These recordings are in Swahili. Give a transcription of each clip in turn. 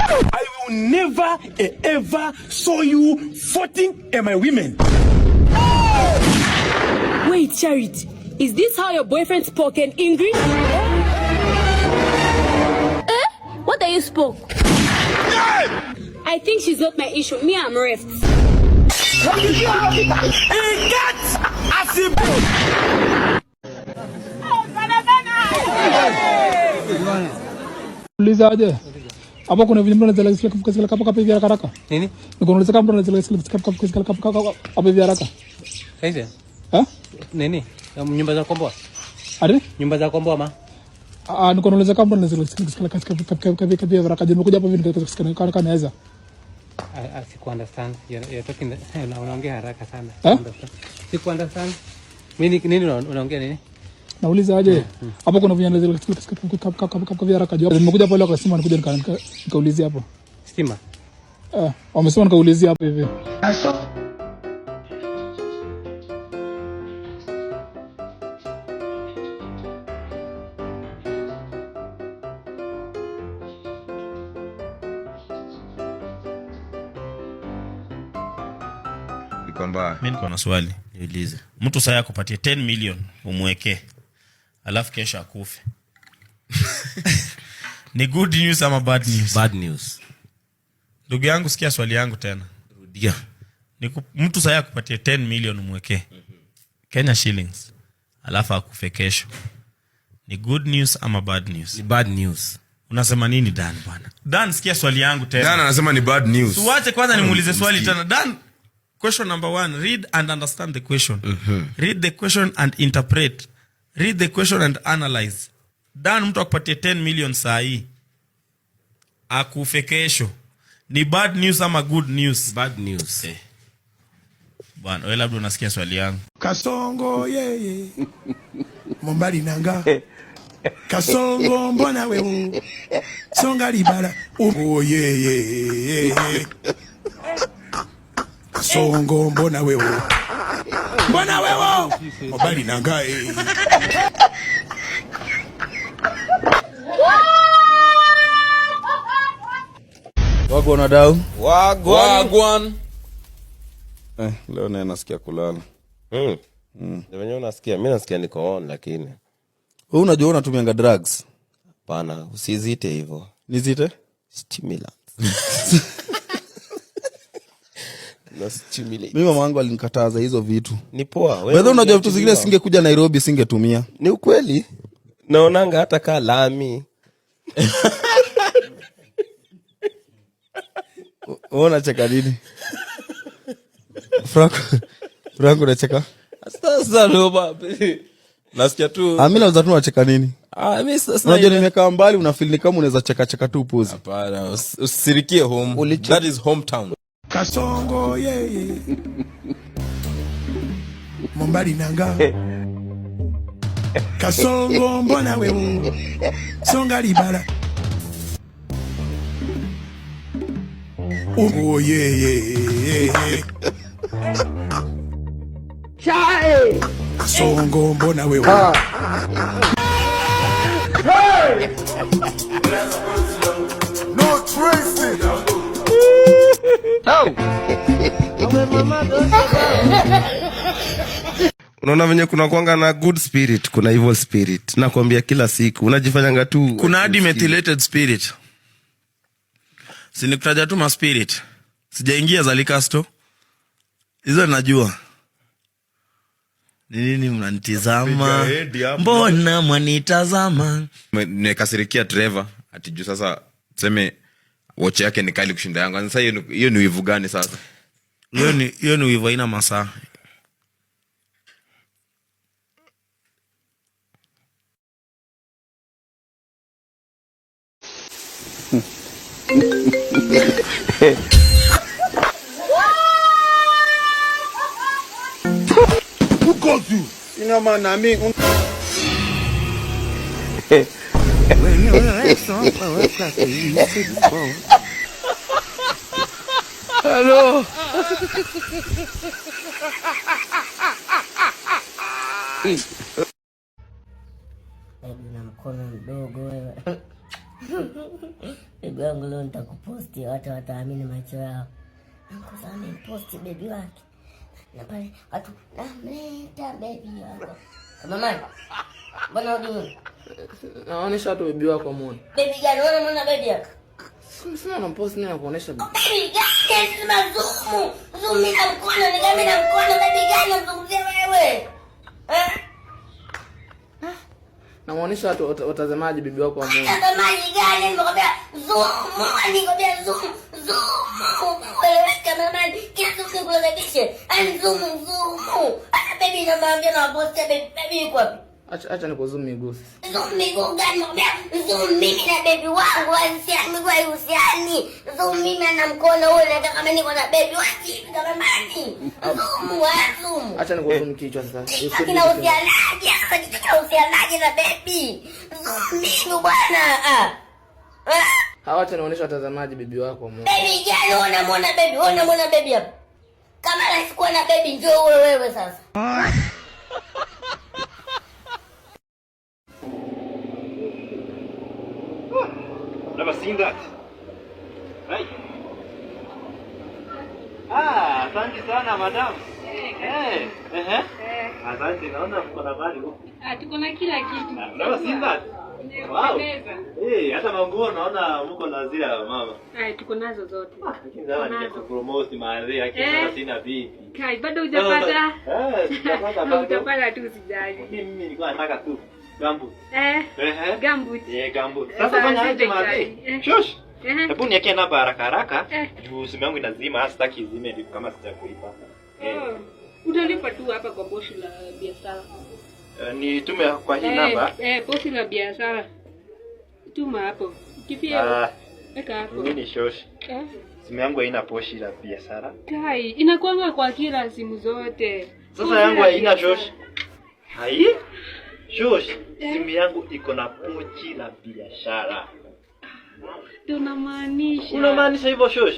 I will never ever saw you fighting my women. Wait, Charity, is this how your boyfriend spoke in English? What are you spoke? I think she's not my issue. Me, I'm reft. Ulizaje? Hapo kuna vile mbona zile kile kapa hivi haraka. Nini? Niko unaweza kama mbona zile kapa hapo hivi haraka. Kaise? Nini? Nyumba za komboa? Ati? Nyumba za komboa ma? Niko unaweza kama mbona zile kapa hivi haraka. Nimekuja hapo hivi kana naweza. I siku understand. You're talking unaongea haraka sana. Siku understand. Nini unaongea nini? Nauliza aje? Hapo kuna vijana zile kapa hivi haraka. Nimekuja pale kwa simu nikuja nikaulizia hapo. Stima? Wamesema nikaulizia hapo hivi. Mimi niko na swali niulize. Mtu sasa akupatie 10 million umweke. Alafu kesho akufe. Ni good news ama bad news? Bad news. Ndugu yangu sikia swali yangu tena. Rudia. Mtu sasa akupatie 10 million umweke. Kenya shillings. Alafu akufe kesho. Ni good news ama bad news? Ni bad news. Unasema nini Dan bwana? Dan sikia swali yangu tena. Dan anasema ni bad news. Tuache kwanza nimuulize swali tena. Dan, question number 1, read and understand the question. Read the question and interpret. Read the question and analyze. Dan, mtu akupatie 10 million saa hii akufe kesho. Ni bad news ama good news? Bad news. Bwana, wewe labda unasikia swali yangu. Kasongo yeye. Mombali nanga. Kasongo mbona wewe. Songa libala. Oh yeye. Kasongo mbona wewe. Mbona wewe. Mombali nanga. Wagwan dau. Wagwan. Leo naye nasikia kulala. Ndio unasikia, mimi nasikia niko on lakini. Wewe unajua unatumianga drugs? Hapana, usizite hivyo. Nizite? Stimulant. Na stimulate. Mimi mama yangu alinikataza hizo vitu. Ni poa. Wewe unajua vitu zingine singekuja Nairobi singetumia. Ni ukweli? Naonanga hata kaa lami. Unacheka nini? Franco unacheka? Sasa ndo baba. Nasikia tu. Mimi naweza tu unacheka nini? Mimi sasa unajua nimekaa mbali unafeel ni kama unaweza cheka tu upuzi. Hapana, usirikie home. That is hometown. Kasongo yeye. Mombali nanga. Kasongo mbona wewe. Songa libala. Oh yeye. Chai. Kasongo mbona wewe. Hey! No tracing. Unaona venye kuna kuanga na good spirit, kuna evil spirit. Nakwambia kila siku unajifanyanga tu. Kuna hadi methylated spirit. Sinikutaja tu ma spirit. Sijaingia Zalikasto. Hizo najua. Nini mnanitazama? Mbona mwanitazama? Nimekasirikia Trevor ati juu sasa tuseme watch yake ni kali kushinda yangu. Sasa hiyo ni wivu gani sasa? Hiyo ni wivu ina masaa. Who calls you? Ina maana mimi Hello. Na mkono mdogo wewe. Baby wangu leo nitakuposti, watu wataamini macho yao. Nakuza niposti baby wake. Na pale watu namleta baby wako. Kama mama. Mbona udini? Naonesha tu baby wako muone. Baby gani unaona baby yako? Sina na post nini kuonesha baby. Baby gani sema zoom. Zoom na mkono, ni kama na mkono baby gani unazungumzia wewe? Naonesha watu watazamaji bibi wako muone. Watazamaji gani? Nimekwambia zoom, nimekwambia zoom. Wewe kama mama kiasi ukikulekebishe. Ani zoom. Baby namwambia na post baby yuko wapi? Acha nikuzoom miguu. Zoom miguu gani? Zoom mimi na baby wangu usiani. Zoom mimi na mkono ule kama niko na baby wapi kama mani. Zoom. Acha nikuzoom kichwa sasa. Lakini usianaje na baby. Zoom mimi bwana. Hawacha naonesha watazamaji bibi wako muone. Baby gani unamwona baby? Unamwona baby hapa? Kama nasikuwa na baby njoo wewe sasa. Never seen that. Right. Asante sana madam. Asante, naona mko na mali huko. Tuko na kila kitu. Never seen that. Wow. Hata manguo naona mko na zile mama. Tuko nazo zote. Lakini zawa nikupromote mahali yake sasa sina vipi. Kai bado hujapata? Sijapata bado. Utapata tu usijali. Mimi nilikuwa nataka tu gambut. Gambut. Gambut. Sasa fanya aje mahali? Shosh. Hebu niweke namba haraka. Juu simu yangu inazima, sitaki izime ndipo kama sijakulipa. Utalipa tu hapa kwa boshi la biashara. Nitume kwa hii namba? Boshi la biashara. Tuma hapo. Kifia. Weka hapo. Nini shosh? Simu yangu haina poshi la biashara. Kai, inakuanga kwa kila simu zote. Sasa yangu haina shosh. Hai? Shosh, simu yangu iko na pochi la biashara. Tunamaanisha. Unamaanisha hivyo shosh?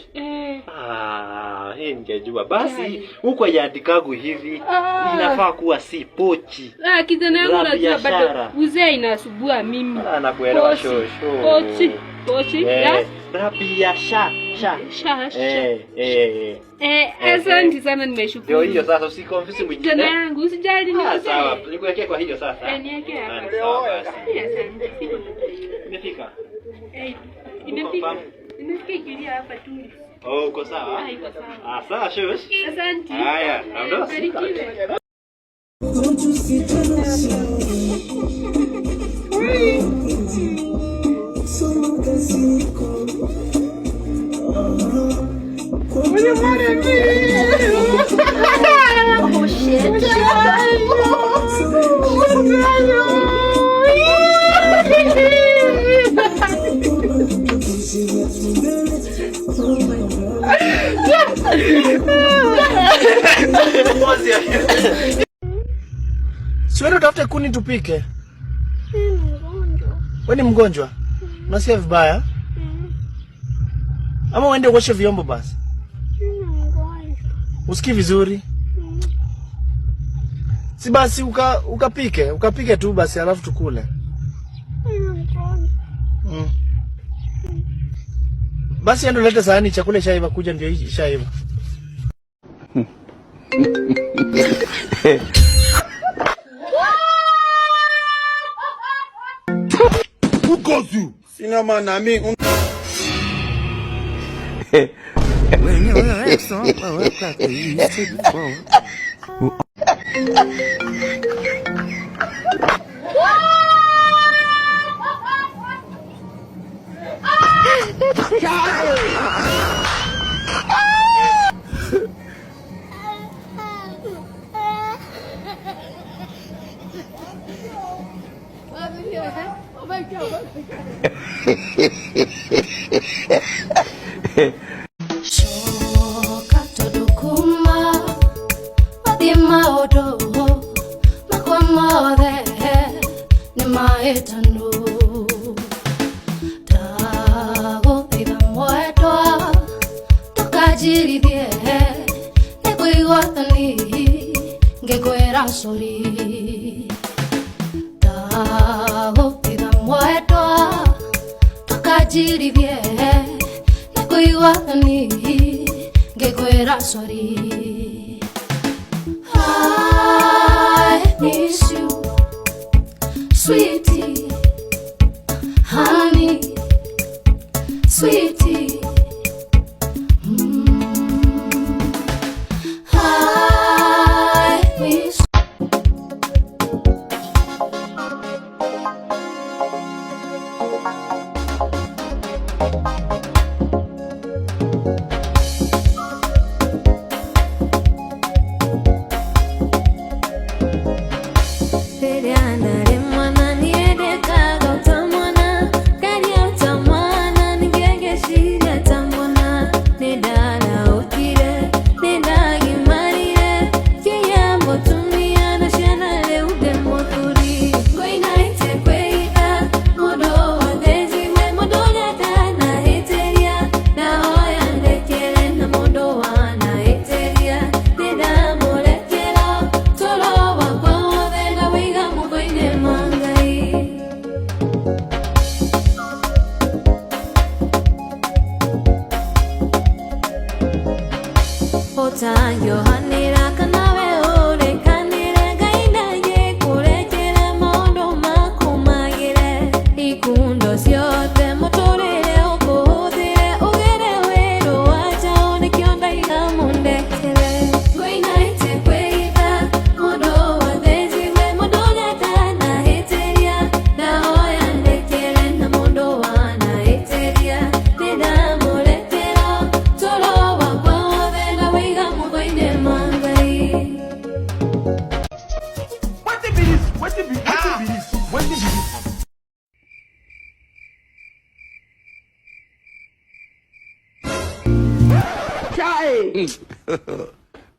Hii ningejua. Basi huko yaandikagu hivi inafaa kuwa si pochi. Kijana yangu unajua bado uzee inasubua mimi. Nakuelewa shosh. Pochi. Yes. La biashara. Asante sana nimeshukuru. Ndio hiyo sasa usikonfuse mwingine. Kijana yangu usijali ni sawa. Nikuwekea kwa hiyo sasa. Niwekee hapa. Asante. Imefika. Imefika ikilia hapa tu. Uko sawa? Iko sawa. Sawa shosh. Asante. Haya, naondoka. Siwende utafute kuni tupike. Wewe ni mgonjwa? Unasikia vibaya? Ama uende uoshe vyombo basi. Usikii vizuri? Si basi ukapike tu basi alafu tukule. Basi endo lete sahani chakula shaiva kuja ndio hii shaiva. Who calls you? Sina maana mimi. Shoka todukuma Mathima odo Makwa mothe Ni maetanu Tago thitha mwetwa Tukajirithie Nikuigwathani Ngekwera sori Tago thitha mwetwa tukajirithie na kuiguathani ngekwĩra sorry. I miss you, sweetie, honey, sweetie. I miss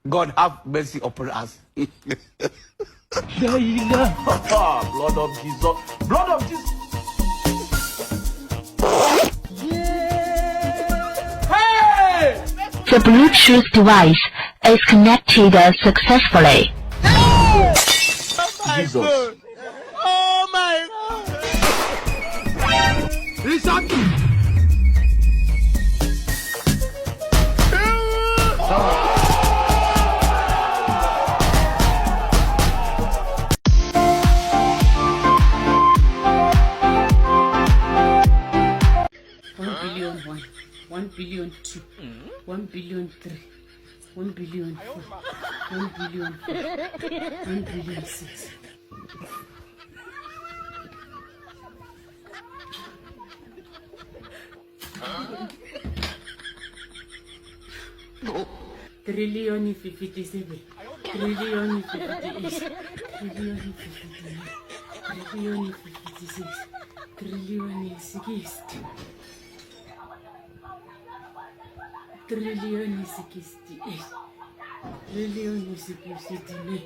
God have mercy upon us. Blood of Jesus. Blood of Jesus. Hey! The Bluetooth device is connected successfully. Jesus. Oh my God. Listen. One billion 2, 1 billion 3, 1 billion 4, 1 billion 5, 1 billion 6. Trillion 57, trillion 58, trillion 59, trillion 56, trillion 60. Trillion 68, trillion 69,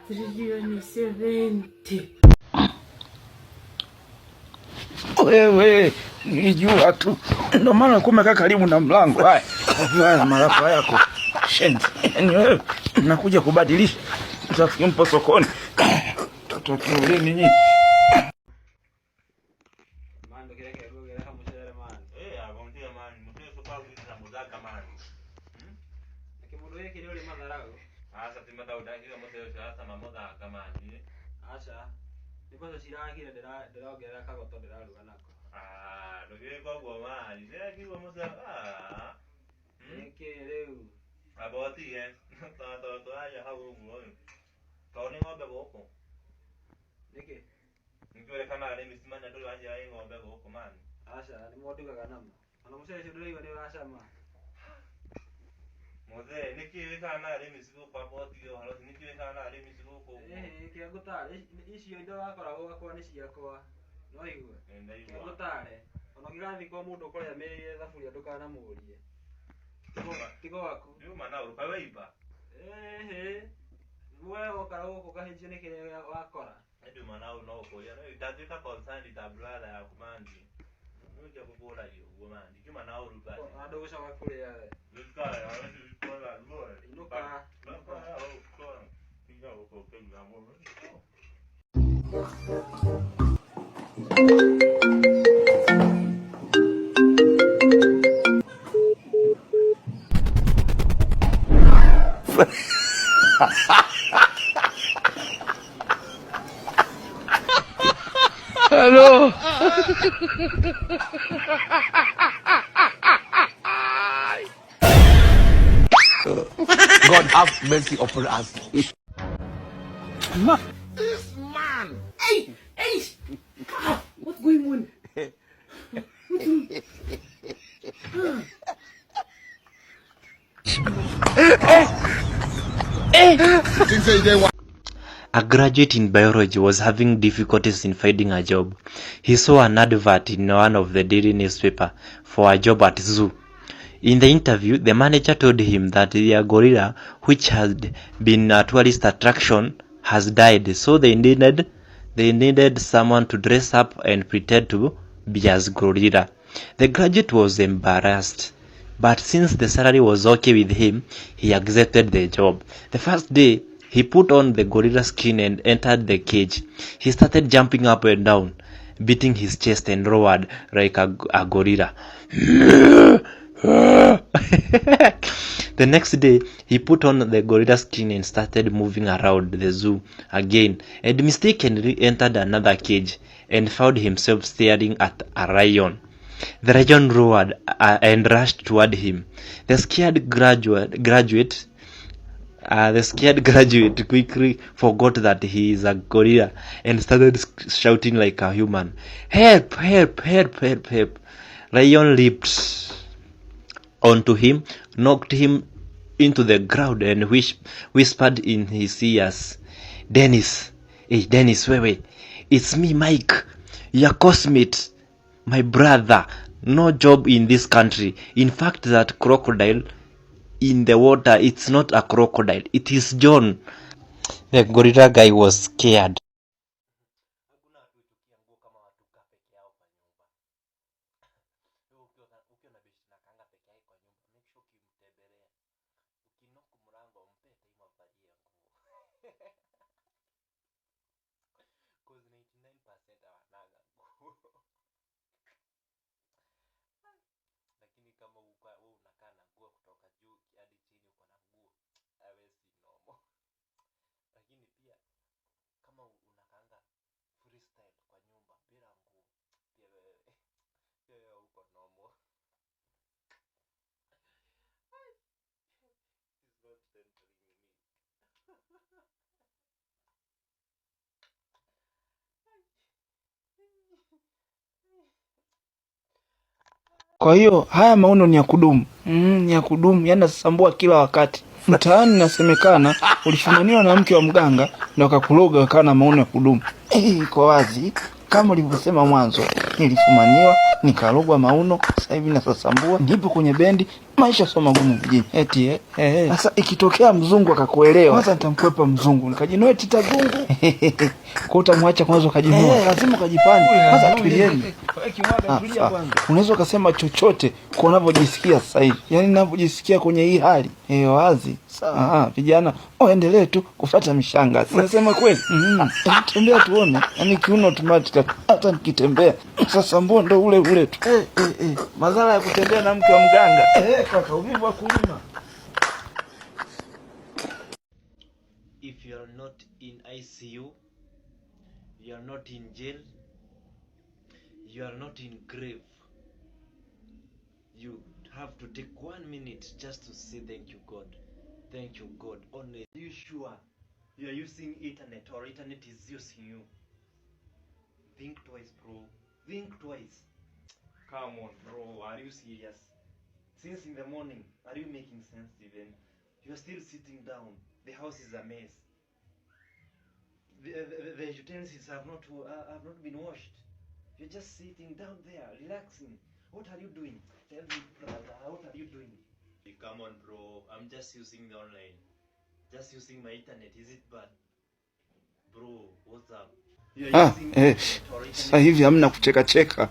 trillion 70. Wewe nijua tu, ndio maana kumekaa karibu na mlango. Haya marapa yako shenzi, yani wewe nakuja kubadilisha, utafikia mpo sokoni tutotole nini. Mzee, nikiweka na misigo kwa boti yo, halafu nikiweka na misigo kwa. Kiagutare icio indo akoragwo akwa ni ciakwa. No igwe. Kiagutare. Ona gigathi kwa mundu kuria meire thaburia ndukana murie. Tigo waku. Yuma na urupa weiba. Wewe okaragwo kukahinjio ni kire wakora. Ndio maana unaokolia. No itatuika concern ta brother ya kumandi. Ndio kukula hiyo kumandi. Kima na urupa. Ado usha wakulia wewe. Nikaya, kwa ngore. Inuka. Hello. God have mercy upon us. This man. Hey, hey. What's going on? A graduate in biology was having difficulties in finding a job. He saw an advert in one of the daily newspaper for a job at zoo. In the interview, the manager told him that their gorilla, which had been a tourist attraction, has died, so they needed someone to dress up and pretend to be as gorilla. The graduate was embarrassed, but since the salary was okay with him, he accepted the job. The first day, he put on the gorilla skin and entered the cage. He started jumping up and down, beating his chest and roared like a gorilla. The next day, he put on the gorilla skin and started moving around the zoo again, and mistakenly entered another cage and found himself staring at a lion. The lion roared and rushed toward him. The scared graduate quickly forgot that he is a gorilla and started shouting like a human. Help, help, help, help, help. Lion leaped onto him, knocked him into the ground and whispered in his ears, Dennis, hey Dennis, wait, it's me, Mike, your cosmate, my brother. No job in this country. In fact, that crocodile in the water, it's not a crocodile, it is John. The gorilla guy was scared. Kwa hiyo haya maono ni ya kudumu. Ni ya kudumu, yanasambua kila wakati. Mtaani nasemekana ulifumaniwa na mke wa mganga ndio akakuloga ukawa na maono ya kudumu. Iko wazi kama ulivyosema mwanzo, nilifumaniwa nikalogwa maono, sasa hivi nasasambua, nipo kwenye bendi, maisha sio magumu mjini. Eti sasa ikitokea mzungu akakuelewa, kwanza nitamkwepa mzungu, nikajinoe titazungu. Kwa utamwacha kwanza ukajinoa. Lazima ukajipange. Kwanza tulieni. Unaweza ukasema chochote kwa unavyojisikia sasa hivi. Yaani ninavyojisikia kwenye hii hali. Wazi. Sawa. Vijana, endelee tu kufuata mishanga. Unasema kweli? Tembea tuone. Yaani kiuno automatic hata nikitembea. Sasa mbona ndo ule tu. Madhara ya kutembea na mke wa mganga. Kaka, uvivu wa kulima. If you are not in ICU, you are not in jail, you are not in grave, you have to take 1 minute just to say thank you God. Thank you God. Only. Are you sure you are using internet or internet is using you? Think twice, bro. Think twice. Come on, bro. Are you serious? Since in the morning, are you making sense even? You are still sitting down. The house is a mess. The utensils have not been washed. You're just sitting down there, relaxing. What are you doing? Tell me, brother, what are you doing? Come on, bro. I'm just using the online. Just using my internet. Is it bad? Bro, what's up? Sasa hivi hamna kucheka cheka.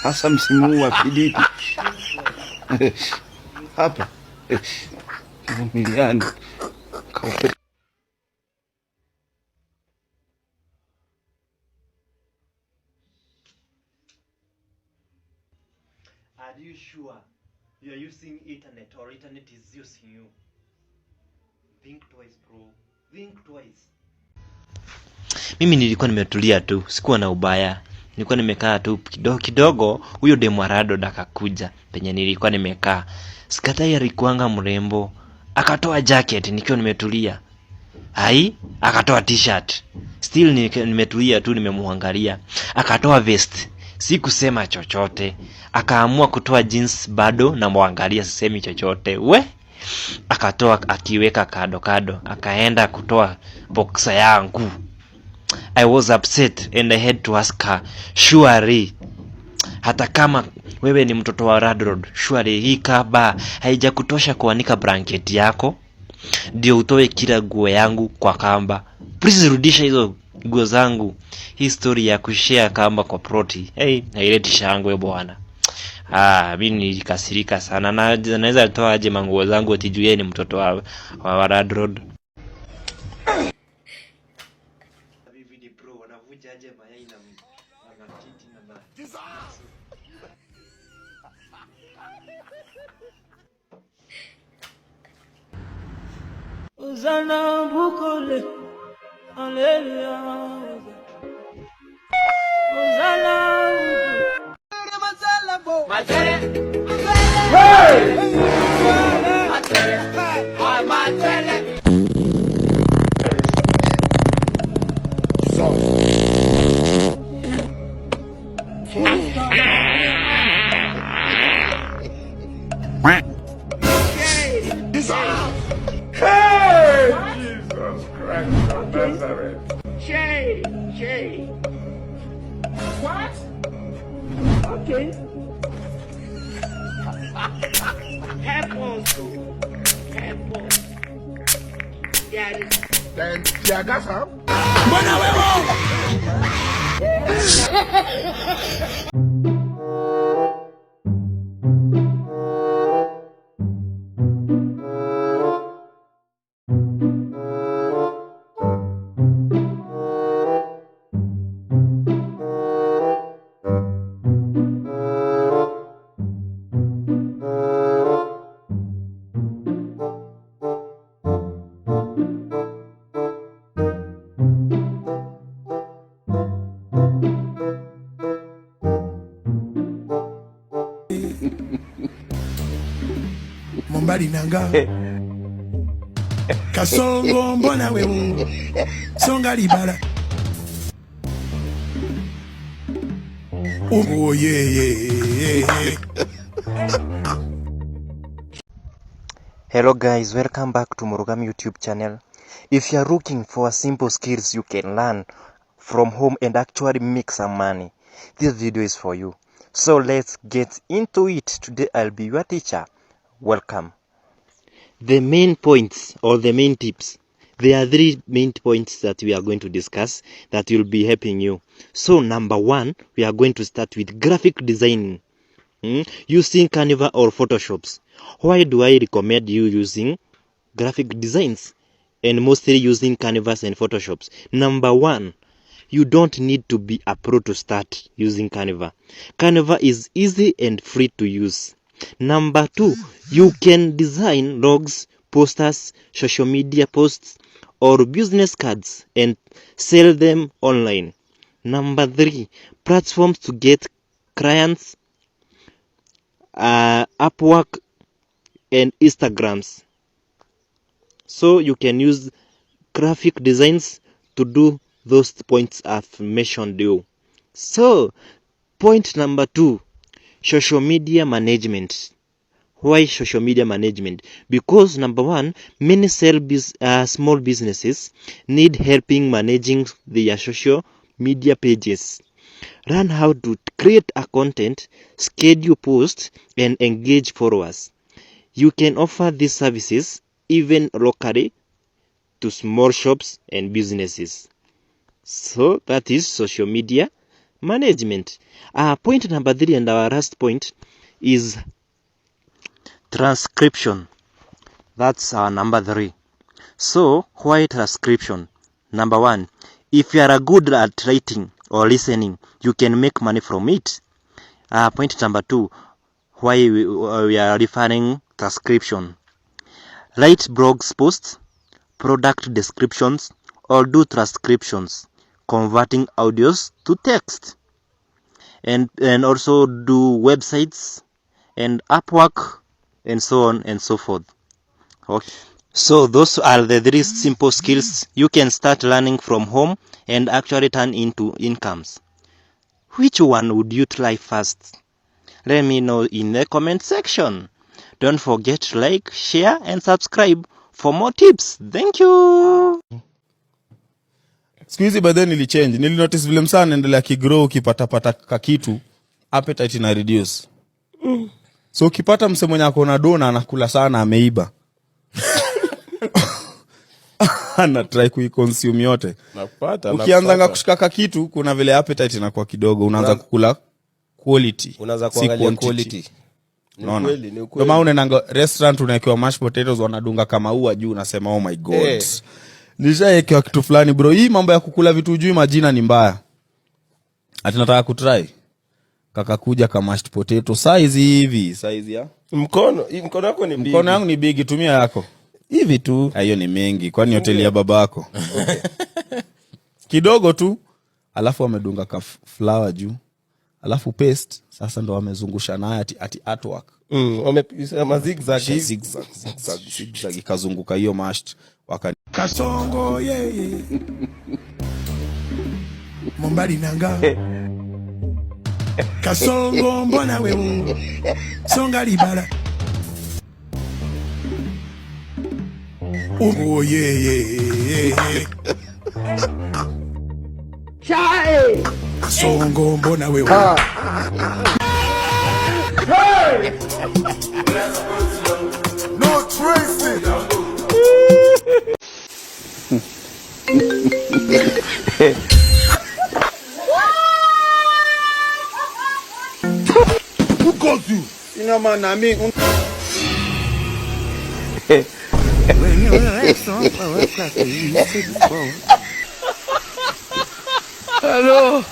Hasa msimu huu wa PDP. Hapa. Miliani. Kaupe. Are you sure you are using internet or internet is using you? Think twice, bro. Think twice. Mimi nilikuwa nimetulia tu, sikuwa na ubaya. Nilikuwa nimekaa tu kidogo, huyo demu Rado akakuja penye nilikuwa nimekaa. Sikatai alikuanga mrembo. Akatoa jacket nikiwa nimetulia. Akatoa t-shirt. Still nimetulia tu nimemwangalia. Akatoa vest. Sikusema chochote. Akaamua kutoa jeans bado na muangalia sisemi chochote. Akatoa akiweka kado. Akaenda kutoa boxer yangu. I was upset and I had to ask her, surely, hata kama wewe ni mtoto wa Radrod, surely hii kaba haijakutosha kuanika blanket yako ndio utoe kila nguo yangu kwa kamba? Please rudisha hizo nguo zangu. Hii story ya kushare kamba kwa proti, haileti shangwe bwana. Mimi nilikasirika sana. Na naweza toa aje manguo zangu ati juu yeye ni mtoto wa Radrod? Uzana bukole, hallelujah. Uzana bukole. Hey! Jesus Christ of Nazareth. Shay. What? Okay. Help us. Then, yeah, got some. Buena huevo! Mombari nanga Kasongo mbona wewe Songa libala. Oh yeah. Hello guys, welcome back to Murugami YouTube channel. If you are looking for simple skills you can learn from home and actually make some money, this video is for you. So let's get into it. Today I'll be your teacher. Welcome. The main points or the main tips. There are 3 main points that we are going to discuss that will be helping you. So number 1, we are going to start with graphic designing. Using Canva or Photoshop. Why do I recommend you using graphic designs and mostly using Canvas and Photoshop? Number 1, you don't need to be a pro to start using Canva. Canva is easy and free to use. Number 2, you can design logs, posters, social media posts, or business cards and sell them online. Number 3, platforms to get clients, Upwork and Instagrams. So you can use graphic designs to do those points I've mentioned you. So point number 2, social media management. Why social media management? Because number 1, many small businesses need helping managing their social media pages. Learn how to create a content, schedule posts, and engage followers. You can offer these services even locally to small shops and businesses. So that is social media management. Point number 3 and our last point is transcription. That's our number 3. So why transcription? Number 1, if you are good at writing or listening, you can make money from it. Point number 2, why we are referring transcription. Write blogs posts, product descriptions, or do transcriptions, converting audios to text, and also do websites and Upwork and so on and so forth. Okay. So those are the 3 simple skills you can start learning from home and actually turn into incomes. Which one would you try first? Let me know in the comment section. Don't forget to like, share and subscribe for more tips. Thank you. Siku hizi by then nilichange. Nilinotice vile msana naendelea kigrow ukipata kakitu, appetite ina reduce. So ukipata mse mwenye ako na dona anakula sana ameiba. Ana try kuiconsume yote. Ukianza kushika kakitu kuna vile appetite inakuwa kidogo, unaanza kukula quality. Unaanza kuangalia quality. Unaona? Kama unaenda restaurant unawekewa mashed potatoes wanadunga kama ua juu unasema oh my god. Nishaekewa kitu fulani bro. Hii mambo ya kukula vitu juu majina ni mbaya. Ati nataka kutry. Kaka kuja kama mashed potato size hivi, size ya mkono wako ni big. Mkono wangu ni big, tumia yako. Hivi tu. Hiyo ni mengi. Kwani hoteli ya babako? Kidogo tu. Alafu wamedunga ka flour juu. Alafu paste sasa ndo wamezungusha naye ati artwork. Wamepiga zigzag ikazunguka hiyo mashed Kasongo yeye. Mombali nanga. Kasongo mbona wewe. Songa libala. Oh yeah. Chai. Kasongo mbona wewe. Hey! No tracing. Who calls you? You know man, I mean. Hello.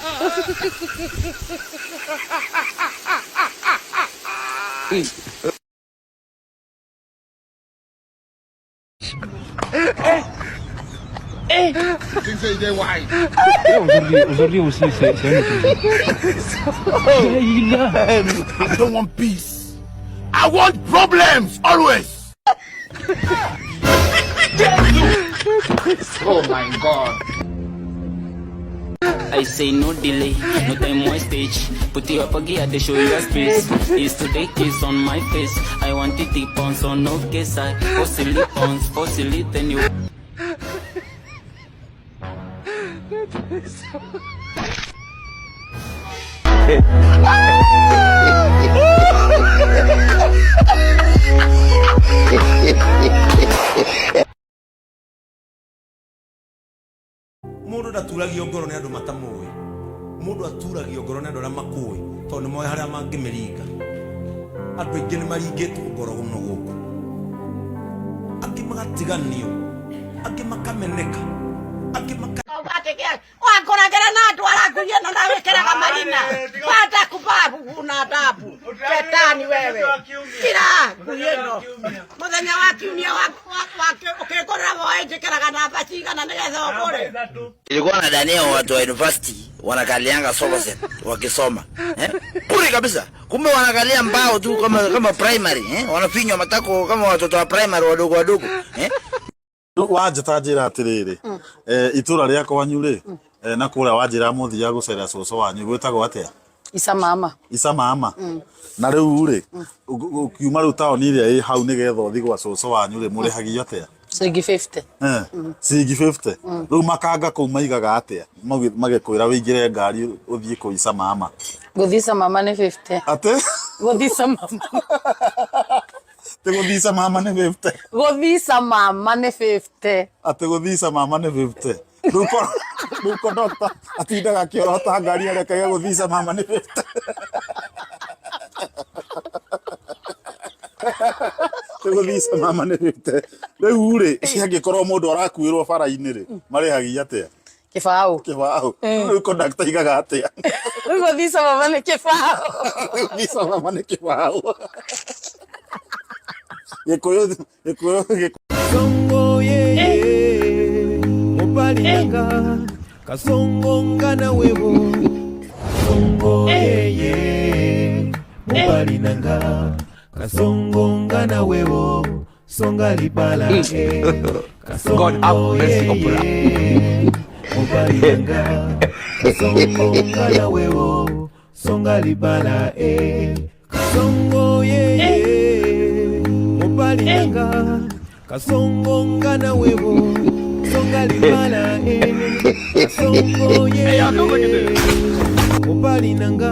Aujourd'hui aussi, c'est I don't want peace. I want problems always. Oh my God. I say no delay, no time wastage. Put you up again to show you a space. Is to take kiss on my face. I want it deep on, so no kiss. I possibly then you. Mundu ndaturagio ngoro ni andu matamui. Mundu aturagio ngoro ni andu aria makui tondu moe haria mangimiringa. Andu aingi ni maringitwo ngoro guno guku. Angi magatiganio. Angi makameneka. Angi wakoragera na andu arakuria no nawekeraga marina pata kubabu una adabu shetani wewe kira kuyeno muthenya wa kiumia ukikora waenjekeraga na bacigana nigetha ukore. Ilikuwa na Daniel watu wa university wanakalianga sofa set wakisoma bure kabisa, kumbe wanakalia mbao tu kama primary wanafinywa matako kama watoto wa primary wadogo wanje tanjira atiriri itura riako wanyure na kura wanjira muthia gucera coco wanyu gwitagwo atia Isa mama na riu ri ukiuma riu taoni iria i hau nigetha uthi gwa coco wanyu ri muri hagio atia Sigi 50 Sigi 50 riu makanga kuu maigaga atia magikwira wingire ngari uthie ku Isa mama guthisa mama ni 50 ate guthisa mama te guthisa mama ni 50 guthisa mama ni 50 ate guthisa mama ni 50 Ruko doctor atindaga kiorota ngari arekaga guthisa mama ni 50 te guthisa mama ni 50 riu ri ciangikorwo mundu arakuirwo bara-ini ri marihagia atia kibao riu conductor igaga atia guthisa mama ni kibao guthisa mama ni kibao Songo ye Mubalinanga kasongo ngana webo songo yeye Mubalinanga kasongo ngana webo songa libala kasongo yeye Mubalinanga kasongo ngana webo songa libala kasongo yeye Mubalinanga kasongo ngana webo songa libala kasongo yeye Mubalinanga